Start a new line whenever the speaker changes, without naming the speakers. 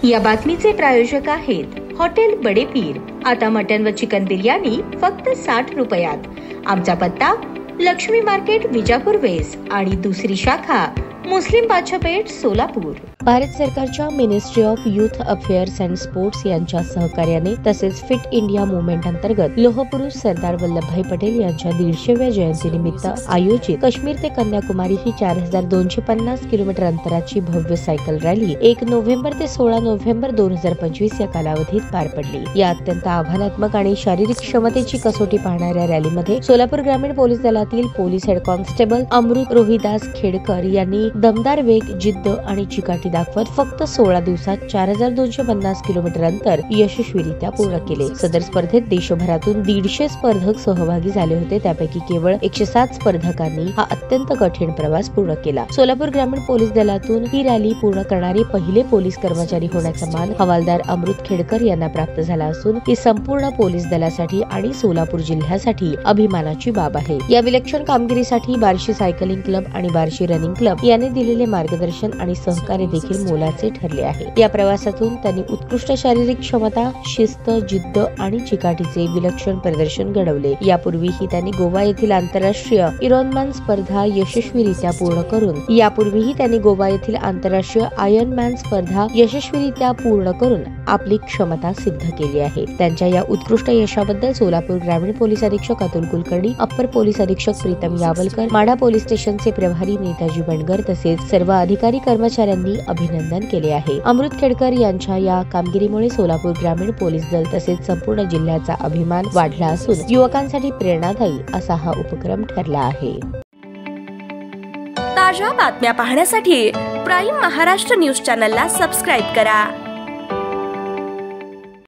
या बातमीचे प्रायोजक आहेत हॉटेल बडे पीर। आता मटन व चिकन बिर्याणी फक्त 60 रुपयात। आमचा पत्ता लक्ष्मी मार्केट विजापूर वेस्ट आणि दुसरी शाखा मुस्लिम बादशाहपेठ सोलापूर। भारत सरकारच्या ministry of youth affairs and sports यांच्या सहकार्याने तसेच फिट इंडिया मूवमेंट अंतर्गत लोहपुरुष सरदार वल्लभभाई पटेल यांच्या 150व्या जयंतीनिमित्त आयोजित काश्मीर ते कन्याकुमारी ही 4250 किलोमीटर अंतराची भव्य सायकल रॅली 1 नोव्हेंबर ते 16 नोव्हेंबर 2025 या कालावधीत पार पडली। या अत्यंत आव्हानात्मक आणि शारीरिक क्षमतेची कसोटी पाहणाऱ्या रॅलीमध्ये सोलापूर ग्रामीण पोलीस दलातील पोलीस हेड कॉन्स्टेबल अमृत रोहिदास खेडकर यांनी दमदार वेग, जिद्द आणि चिकाटी दाखवत फक्त 16 दिवसात 4250 किलोमीटर अंतर यशस्वीरित्या पूर्ण केले। सदर स्पर्धेत देशभरातून 150 स्पर्धक सहभागी झाले होते, त्यापैकी केवळ 107 स्पर्धकांनी हा अत्यंत कठीण प्रवास पूर्ण केला। सोलापूर ग्रामीण पोलीस दलातून ही रॅली पूर्ण करणारे पहिले पोलीस कर्मचारी होण्याचा मान हवालदार अमृत खेडकर यांना प्राप्त झाला असून ही संपूर्ण पोलीस दलासाठी आणि सोलापूर जिल्ह्यासाठी अभिमानाची बाब आहे। या विलक्षण कामगिरीसाठी बार्शी सायकलिंग क्लब आणि बार्शी रनिंग क्लब यांनी दिलेले मार्गदर्शन आणि सहकार्य देखील मोलाचे ठरले आहे। या प्रवासातून त्यांनी उत्कृष्ट शारीरिक क्षमता, शिस्त, जिद्द आणि चिकाटीचे विलक्षण प्रदर्शन घडवले। यापूर्वीही त्यांनी गोवा येथील आंतरराष्ट्रीय इरॉनमॅन स्पर्धा यशस्वीरित्या पूर्ण करून आपली क्षमता सिद्ध केली आहे। त्यांच्या या उत्कृष्ट यशाबद्दल सोलापूर ग्रामीण पोलीस अधीक्षक अतुल कुलकर्णी, अप्पर पोलीस अधीक्षक प्रीतम यावलकर, माढा पोलीस स्टेशनचे प्रभारी नेताजी बनगर तसेच सर्व अधिकारी कर्मचाऱ्यांनी अभिनंदन केले आहे। अमृत खेडकर यांच्या या कामगिरीमुळे सोलापूर ग्रामीण पोलीस दल तसेच संपूर्ण जिल्ह्याचा अभिमान वाढला असून युवकांसाठी प्रेरणादायी असा हा उपक्रम ठरला आहे।
ताज्या बातम्या पाहण्यासाठी प्राईम महाराष्ट्र न्यूज चॅनलला सबस्क्राईब करा।